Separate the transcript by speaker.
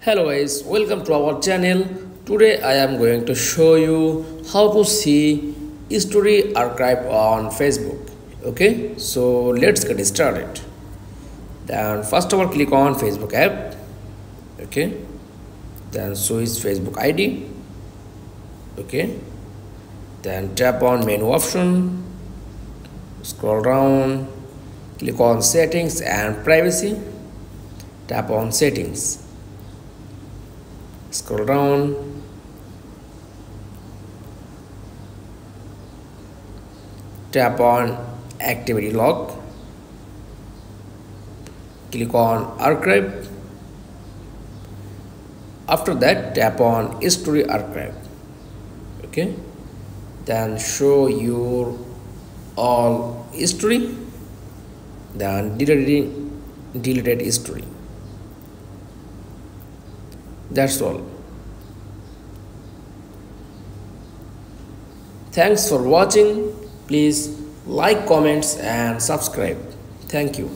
Speaker 1: Hello guys, welcome to our channel. Today I am going to show you how to see history archive on Facebook. Okay, so let's get started. Then first of all click on Facebook app. Okay, then choose Facebook ID. Okay, then tap on menu option, scroll down, click on settings and privacy, tap on settings. Scroll down, tap on activity log, click on archive. After that tap on history archive. Okay, then show your all history, then deleted history. That's all. Thanks for watching. Please like, comments and subscribe. Thank you.